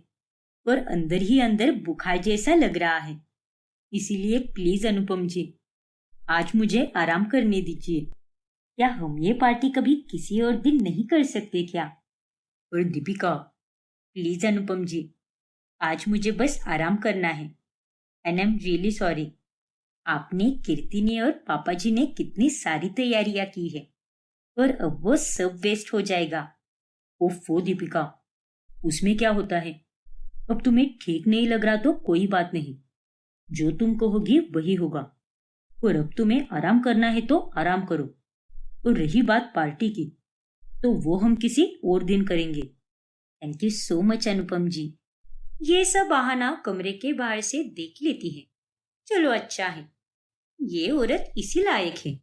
और अंदर ही अंदर बुखार जैसा लग रहा है। इसीलिए प्लीज अनुपम जी, आज मुझे आराम करने दीजिए। क्या हम ये पार्टी कभी किसी और दिन नहीं कर सकते क्या? और दीपिका प्लीज अनुपम जी, आज मुझे बस आराम करना है। And I am really sorry. आपने, कीर्ति ने और पापा जी ने कितनी सारी तैयारियां की है और अब वो सब वेस्ट हो जाएगा। ओफो दीपिका, उसमें क्या होता है? अब तुम्हें ठीक नहीं लग रहा तो कोई बात नहीं, जो तुम कहोगी वही होगा। और अब तुम्हें आराम करना है तो आराम करो। और रही बात पार्टी की, तो वो हम किसी और दिन करेंगे। थैंक यू सो मच अनुपम जी। ये सब बहाना कमरे के बाहर से देख लेती है। चलो अच्छा है, ये औरत इसी लायक है।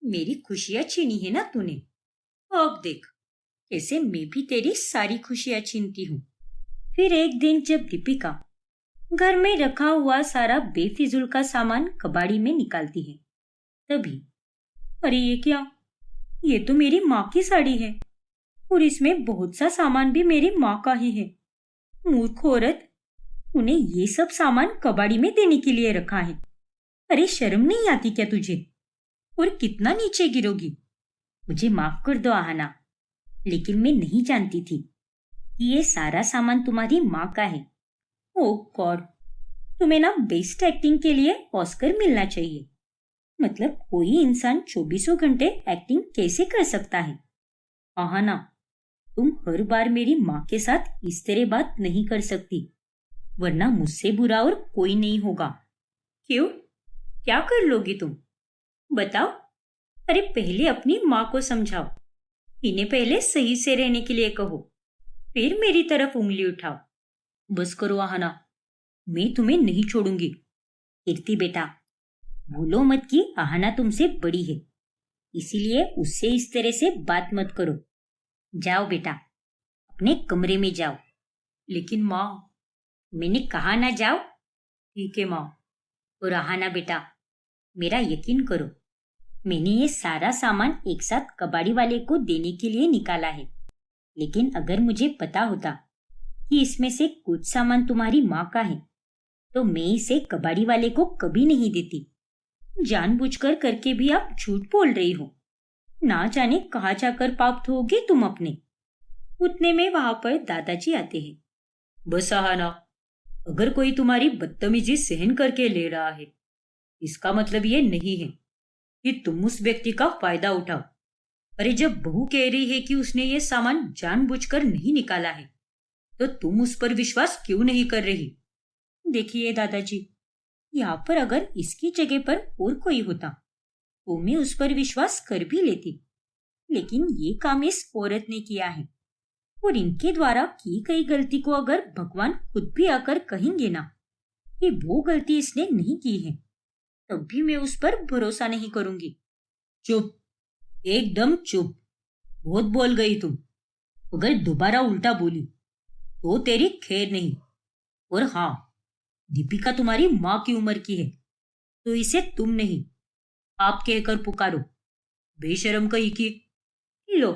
मेरी खुशियां छीनी है ना तूने, अब देख कैसे मैं भी तेरी सारी खुशियां छीनती हूँ। फिर एक दिन जब दीपिका घर में रखा हुआ सारा बेफिजूल का सामान कबाड़ी में निकालती है तभी, अरे ये क्या, ये तो मेरी माँ की साड़ी है और इसमें बहुत सा सामान भी मेरी माँ का ही है। मूर्ख औरत, उन्हें ये सब सामान कबाड़ी में देने के लिए रखा है। अरे शर्म नहीं आती क्या तुझे? और कितना नीचे गिरोगी। मुझे माफ कर दो आहाना, लेकिन मैं नहीं जानती थी कि ये सारा सामान तुम्हारी माँ का है। ओह गॉड, तुम्हें ना बेस्ट एक्टिंग के लिए ऑस्कर मिलना चाहिए। मतलब कोई इंसान 24 घंटे एक्टिंग कैसे कर सकता है? आहाना, तुम हर बार मेरी माँ के साथ इस तरह बात नहीं कर सकती, वरना मुझसे बुरा और कोई नहीं होगा। क्यों, क्या कर लोगी तुम? बताओ। अरे पहले अपनी माँ को समझाओ। इन्हें पहले सही से रहने के लिए कहो, फिर मेरी तरफ उंगली उठाओ। बस करो आहाना, मैं तुम्हें नहीं छोड़ूंगी। कीर्ति बेटा, भूलो मत कि आहाना तुमसे बड़ी है, इसीलिए उससे इस तरह से बात मत करो। जाओ बेटा, अपने कमरे में जाओ। लेकिन माँ, मैंने कहा ना जाओ। ठीक है माँ। और आहाना बेटा, मेरा यकीन करो, मैंने ये सारा सामान एक साथ कबाड़ी वाले को देने के लिए निकाला है। लेकिन अगर मुझे पता होता कि इसमें से कुछ सामान तुम्हारी माँ का है, तो मैं इसे कबाड़ी वाले को कभी नहीं देती। जानबूझकर करके भी आप झूठ बोल रही हो। ना जाने कहाँ जाकर पाप धोओगे तुम अपने। उतने में वहां पर दादाजी आते हैं। बस आहाना, अगर कोई तुम्हारी बदतमीजी सहन करके ले रहा है, इसका मतलब ये नहीं है कि तुम उस व्यक्ति का फायदा उठाओ। अरे जब बहू कह रही है कि उसने ये सामान जानबूझकर नहीं निकाला है, तो तुम उस पर विश्वास क्यों नहीं कर रही? देखिए दादाजी, यहाँ पर अगर इसकी जगह पर और कोई होता तो मैं उस पर विश्वास कर भी लेती। लेकिन ये काम इस औरत ने किया है, और इनके द्वारा की गई गलती को अगर भगवान खुद भी आकर कहेंगे ना कि वो गलती इसने नहीं की है, तब भी मैं उस पर भरोसा नहीं करूंगी। चुप, एकदम चुप। बहुत बोल गई तुम। अगर दोबारा उल्टा बोली तो तेरी खैर नहीं। और हाँ, दीपिका तुम्हारी माँ की उम्र की है, तो इसे तुम नहीं, आप कहकर पुकारो। बेशरम कही की। लो,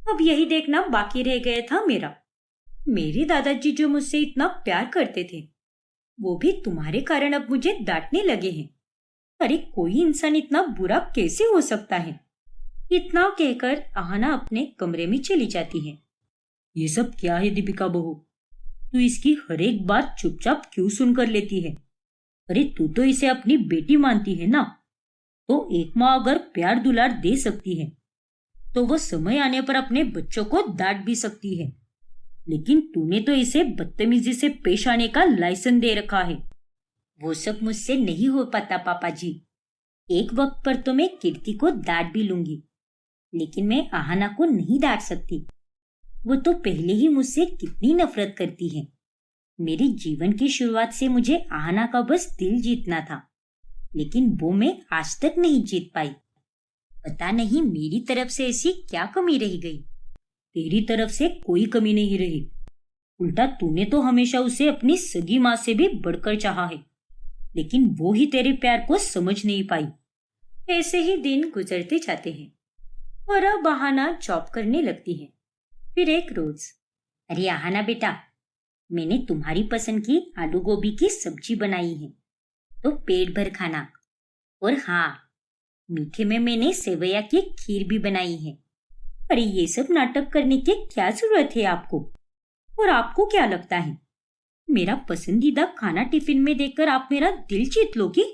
अब यही देखना बाकी रह गया था मेरा। मेरे दादाजी जो मुझसे इतना प्यार करते थे, वो भी तुम्हारे कारण अब मुझे डांटने लगे हैं। अरे कोई इंसान इतना बुरा कैसे हो सकता है? इतना कहकर आहाना अपने कमरे में चली जाती है। ये सब क्या है दीपिका बहू? तू इसकी हर एक बात चुपचाप क्यों सुनकर लेती है? अरे तू तो इसे अपनी बेटी मानती है ना? तो एक माँ अगर प्यार दुलार दे सकती है, तो वो समय आने पर अपने बच्चों को डांट भी सकती है। लेकिन तूने तो इसे बदतमीजी से पेश आने का लाइसेंस दे रखा है। वो सब मुझसे नहीं हो पाता पापा जी। एक वक्त पर तो मैं कीर्ति को डांट भी लूंगी, लेकिन मैं आहाना को नहीं डांट सकती। वो तो पहले ही मुझसे कितनी नफरत करती है। मेरे जीवन की शुरुआत से मुझे आहाना का बस दिल जीतना था, लेकिन वो मैं आज तक नहीं जीत पाई। पता नहीं मेरी तरफ से ऐसी क्या कमी रह गई। तेरी तरफ से कोई कमी नहीं रही। उल्टा तूने तो हमेशा उसे अपनी सगी माँ से भी बढ़कर चाहा है, लेकिन वो ही तेरे प्यार को समझ नहीं पाई। ऐसे ही दिन गुजरते जाते हैं और अब आहाना जॉब करने लगती है। फिर एक रोज, अरे आहाना बेटा, मैंने तुम्हारी पसंद की आलू गोभी की सब्जी बनाई है, तो पेट भर खाना। और हाँ, मीठे में मैंने सेवैया की खीर भी बनाई है। अरे ये सब नाटक करने की क्या जरूरत है आपको? और आपको क्या लगता है मेरा पसंदीदा खाना टिफिन में देकर आप मेरा दिल जीत लोगी?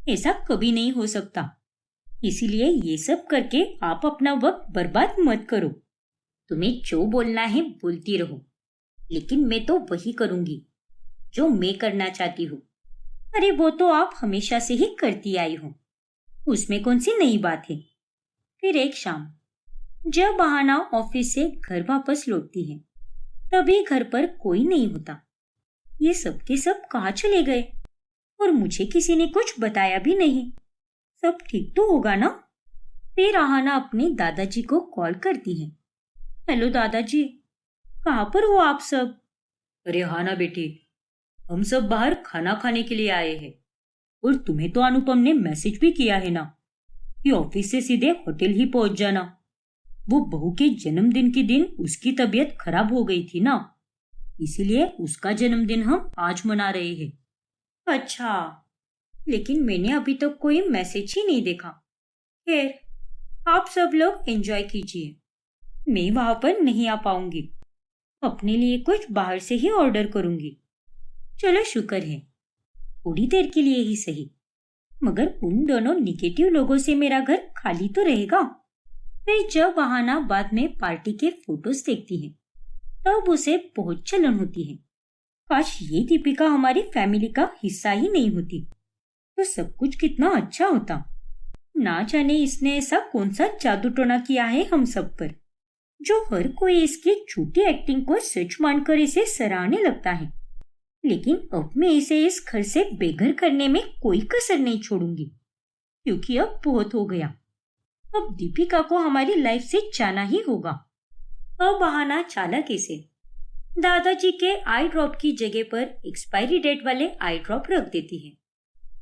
ऐसा कभी नहीं हो सकता। इसीलिए ये सब करके आप अपना वक्त बर्बाद मत करो। तुम्हें जो बोलना है बोलती रहो, लेकिन मैं तो वही करूंगी जो मैं करना चाहती हूँ। अरे वो तो आप हमेशा से ही करती आई हो, उसमें कौन सी नई बात है। फिर एक शाम जब आहाना ऑफिस से घर वापस लौटती है, तभी घर पर कोई नहीं होता। ये सब के सब कहाँ चले गए? और मुझे किसी ने कुछ बताया भी नहीं। सब ठीक तो होगा ना? फिर आहाना अपने दादाजी को कॉल करती है। हेलो दादाजी, कहाँ पर हो आप सब? अरे आहाना बेटी, हम सब बाहर खाना खाने के लिए आए हैं। और तुम्हें तो अनुपम ने मैसेज भी किया है ना कि ऑफिस से सीधे होटल ही पहुंच जाना। वो बहू के जन्मदिन के दिन उसकी तबीयत खराब हो गई थी ना, इसीलिए उसका जन्मदिन हम आज मना रहे हैं। अच्छा, लेकिन मैंने अभी तक कोई मैसेज ही नहीं देखा। खैर, आप सब लोग एंजॉय कीजिए, मैं वहां पर नहीं आ पाऊंगी। अपने लिए कुछ बाहर से ही ऑर्डर करूंगी। चलो शुक्र है, थोड़ी देर के लिए ही सही, मगर उन दोनों निगेटिव लोगों से मेरा घर खाली तो रहेगा। फिर जब आहाना बाद में पार्टी के फोटोज देखती है, तब उसे बहुत जलन होती है। काश ये दीपिका हमारी फैमिली का हिस्सा ही नहीं होती, तो सब कुछ कितना अच्छा होता। ना जाने इसने ऐसा कौन सा जादू टोना किया है हम सब पर, जो हर कोई इसकी झूठी एक्टिंग को सच मानकर इसे सराहने लगता है। लेकिन अब मैं इसे इस घर से बेघर करने में कोई कसर नहीं छोड़ूंगी, क्योंकि अब बहुत हो गया। अब दीपिका को हमारी लाइफ से जाना ही होगा। अब बहाना चालाकी से दादाजी के आई ड्रॉप की जगह पर एक्सपायरी डेट वाले आई ड्रॉप रख देती है,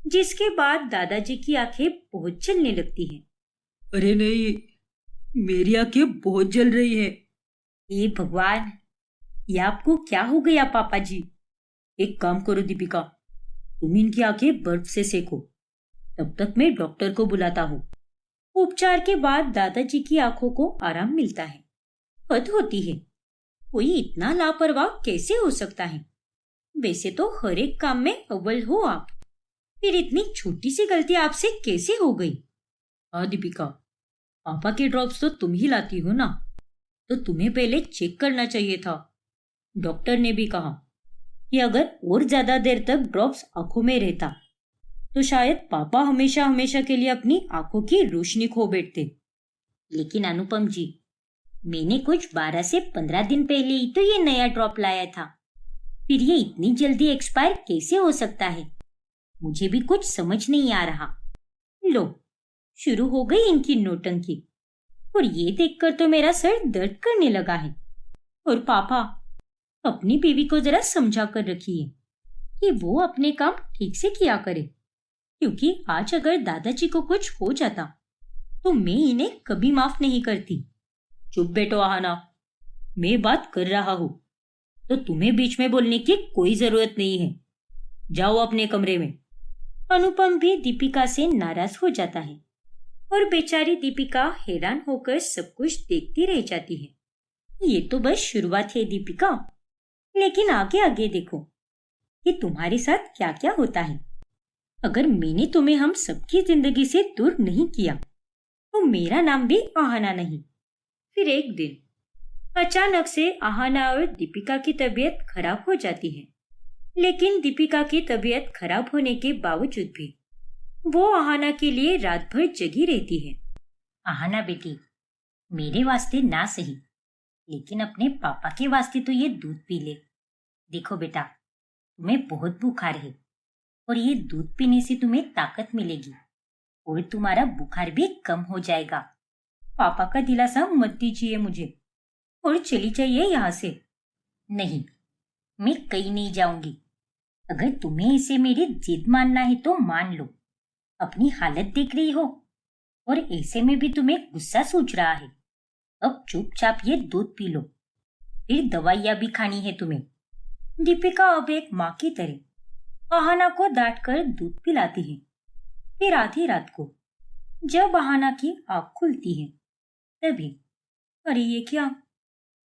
जिसके बाद दादाजी की आंखें बहुत जलने लगती हैं। अरे नहीं, मेरी आंखें बहुत जल रही है। हे भगवान, ये आपको क्या हो गया पापा जी? एक काम करो दीपिका, तुम इनकी आंखें बर्फ से सेको, तब तक मैं डॉक्टर को बुलाता हूँ। उपचार के बाद दादाजी की आंखों को आराम मिलता है। हद होती है, कोई इतना लापरवाह कैसे हो सकता है? वैसे तो हर एक काम में अव्वल हो आप, फिर इतनी छोटी सी गलती आपसे कैसे हो गई? हाँ दीपिका, पापा के ड्रॉप्स तो तुम ही लाती हो ना, तो तुम्हें पहले चेक करना चाहिए था। डॉक्टर ने भी कहा कि अगर और ज्यादा देर तक ड्रॉप्स आंखों में रहता तो शायद पापा हमेशा हमेशा के लिए अपनी आंखों की रोशनी खो बैठते। लेकिन अनुपम जी, मैंने कुछ 12 से 15 दिन पहले ही तो ये नया ड्रॉप लाया था, फिर ये इतनी जल्दी एक्सपायर कैसे हो सकता है? मुझे भी कुछ समझ नहीं आ रहा। लो, शुरू हो गई इनकी नौटंकी, और ये देखकर तो मेरा सर दर्द करने लगा है। और पापा, अपनी बीवी को जरा समझा कर रखिए कि वो अपने काम ठीक से किया करे, क्योंकि आज अगर दादाजी को कुछ हो जाता तो मैं इन्हें कभी माफ नहीं करती। चुप बैठो आहाना, मैं बात कर रहा हूँ, तो तुम्हें बीच में बोलने की कोई जरूरत नहीं है। जाओ अपने कमरे में। अनुपम भी दीपिका से नाराज हो जाता है और बेचारी दीपिका हैरान होकर सब कुछ देखती रह जाती है। ये तो बस शुरुआत है दीपिका, लेकिन आगे आगे देखो कि तुम्हारे साथ क्या क्या होता है। अगर मैंने तुम्हें हम सबकी जिंदगी से दूर नहीं किया तो मेरा नाम भी आहाना नहीं। फिर एक दिन अचानक से आहाना और दीपिका की तबीयत खराब हो जाती है, लेकिन दीपिका की तबीयत खराब होने के बावजूद भी वो आहाना के लिए रात भर जगी रहती है। आहाना बेटी, मेरे वास्ते ना सही, लेकिन अपने पापा के वास्ते तो ये दूध पी ले। देखो बेटा, तुम्हें बहुत बुखार है और ये दूध पीने से तुम्हें ताकत मिलेगी और तुम्हारा बुखार भी कम हो जाएगा। पापा का दिलासा मत दीजिए मुझे और चली जाइए यहाँ से। नहीं, मैं कहीं नहीं जाऊंगी। अगर तुम्हें इसे मेरी जिद मानना है तो मान लो। अपनी हालत देख रही हो और ऐसे में भी तुम्हें गुस्सा सूझ रहा है। अब चुपचाप ये दूध पी लो, फिर दवाइयां भी खानी है तुम्हें। दीपिका अब एक माँ की तरह आहाना को डांट कर दूध पिलाती है। फिर आधी रात को जब आहाना की आँख खुलती है तभी, अरे ये क्या,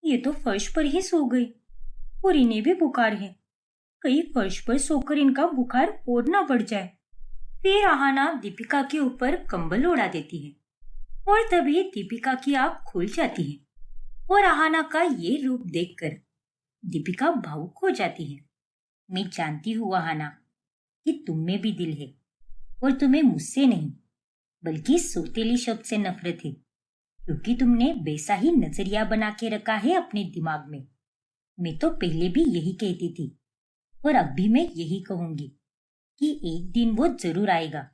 ये तो फर्श पर ही सो गई और इन्हें भी बुखार है। कहीं फर्श पर सोकर इनका बुखार और ना बढ़ जाए। फिर आहाना दीपिका के ऊपर कंबल उड़ा देती है और तभी दीपिका की आँख खुल जाती है और आहाना का ये रूप देखकर दीपिका भावुक हो जाती है। मैं जानती हूँ आहाना कि तुम में भी दिल है और तुम्हें मुझसे नहीं बल्कि सौतेली शब्द से नफरत है, क्योंकि तुमने वैसा ही नजरिया बना के रखा है अपने दिमाग में। मैं तो पहले भी यही कहती थी और अब भी मैं यही कहूंगी कि एक दिन वो जरूर आएगा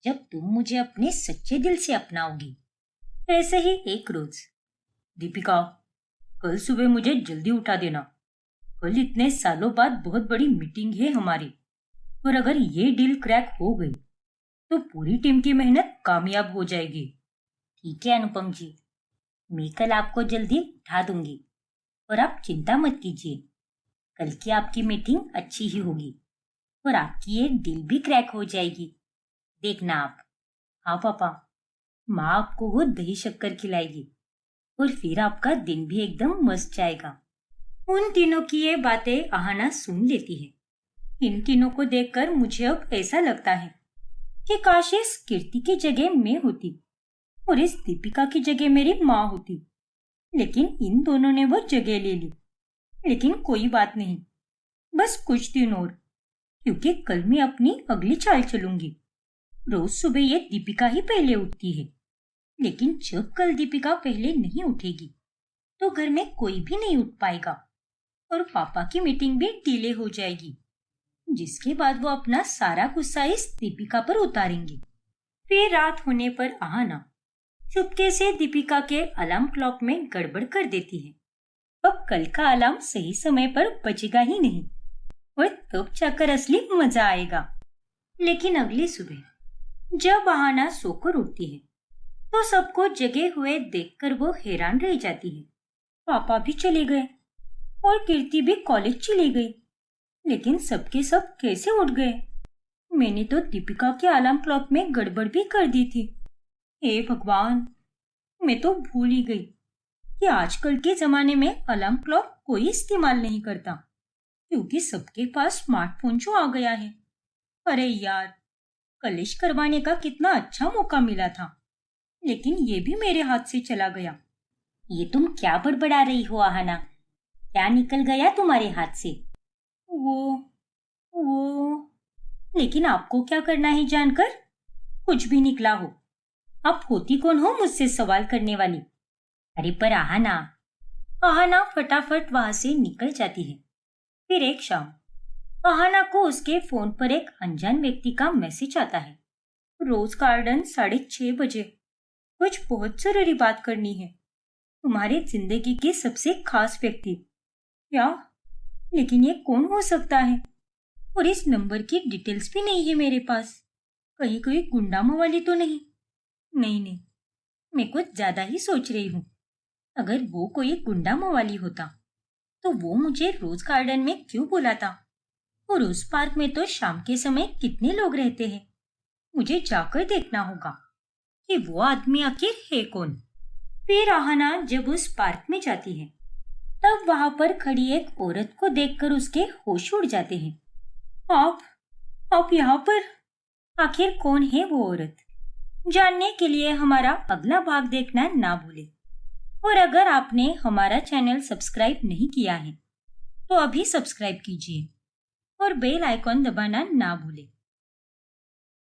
जब तुम मुझे अपने सच्चे दिल से अपनाओगी। ऐसे ही एक रोज। दीपिका, कल सुबह मुझे जल्दी उठा देना। कल इतने सालों बाद बहुत बड़ी मीटिंग है हमारी, और अगर ये डील क्रैक हो गई तो पूरी टीम की मेहनत कामयाब हो जाएगी। ठीक है अनुपम जी, मैं कल आपको जल्दी उठा दूंगी और आप चिंता मत कीजिए। कल की आपकी मीटिंग अच्छी ही होगी और आपकी ये डील भी क्रैक हो जाएगी, देखना आप। हाँ पापा, माँ आपको वो दही शक्कर खिलाएगी और फिर आपका दिन भी एकदम मस्त जाएगा। उन तीनों की ये बातें आहाना सुन लेती है। इन तीनों को देखकर मुझे अब ऐसा लगता है कि काश इस कीर्ति की जगह मैं होती और इस दीपिका की जगह मेरी माँ होती, लेकिन इन दोनों ने वो जगह ले ली। लेकिन कोई बात नहीं, बस कुछ दिन और, क्योंकि कल मैं अपनी अगली चाल चलूंगी। रोज सुबह ये दीपिका ही पहले उठती है, लेकिन जब कल दीपिका पहले नहीं उठेगी तो घर में कोई भी नहीं उठ पाएगा और पापा की मीटिंग भी डिले हो जाएगी, जिसके बाद वो अपना सारा गुस्सा इस दीपिका पर उतारेंगी। फिर रात होने पर आहाना चुपके से दीपिका के अलार्म क्लॉक में गड़बड़ कर देती है अब कल का अलार्म सही समय पर बजेगा ही नहीं और तब जाकर असली मजा आएगा। लेकिन अगली सुबह जब आहाना सोकर उठती है तो सबको जगे हुए देखकर वो हैरान रह जाती है। पापा भी चले गए और कीर्ति भी कॉलेज चली गई, लेकिन सबके सब कैसे उठ गए? मैंने तो दीपिका के अलार्म क्लॉक में गड़बड़ भी कर दी थी। हे भगवान, मैं तो भूल ही गई कि आजकल के जमाने में अलार्म क्लॉक कोई इस्तेमाल नहीं करता, क्योंकि सबके पास स्मार्टफोन जो आ गया है। अरे यार, कलेश करवाने का कितना अच्छा मौका मिला था, लेकिन ये भी मेरे हाथ से चला गया। ये तुम क्या बड़बड़ा रही हो आहाना? क्या निकल गया तुम्हारे हाथ से? वो लेकिन आपको क्या करना है जानकर? कुछ भी निकला हो। आप होती कौन हो मुझसे सवाल करने वाली? अरे पर आहाना फटाफट वहां से निकल जाती है। फिर एक शाम आहाना को उसके फोन पर एक अनजान व्यक्ति का मैसेज आता है। रोज गार्डन 6:30 बजे, कुछ बहुत जरूरी बात करनी है, तुम्हारी जिंदगी के सबसे खास व्यक्ति। क्या? लेकिन ये कौन हो सकता है? और इस नंबर की डिटेल्स भी नहीं है मेरे पास। कहीं कोई गुंडा मवाली तो नहीं? नहीं, मैं कुछ ज्यादा ही सोच रही हूँ। अगर वो कोई गुंडा मवाली होता तो वो मुझे रोज गार्डन में क्यों बुलाता? और उस पार्क में तो शाम के समय कितने लोग रहते हैं। मुझे जाकर देखना होगा कि वो आदमी आखिर है कौन। फिर आहाना जब उस पार्क में जाती है तब वहां पर खड़ी एक औरत को देखकर उसके होश उड़ जाते हैं। आप यहाँ पर? आखिर कौन है वो औरत? जानने के लिए हमारा अगला भाग देखना ना भूलें। और अगर आपने हमारा चैनल सब्सक्राइब नहीं किया है तो अभी सब्सक्राइब कीजिए और बेल आइकॉन दबाना ना भूलें।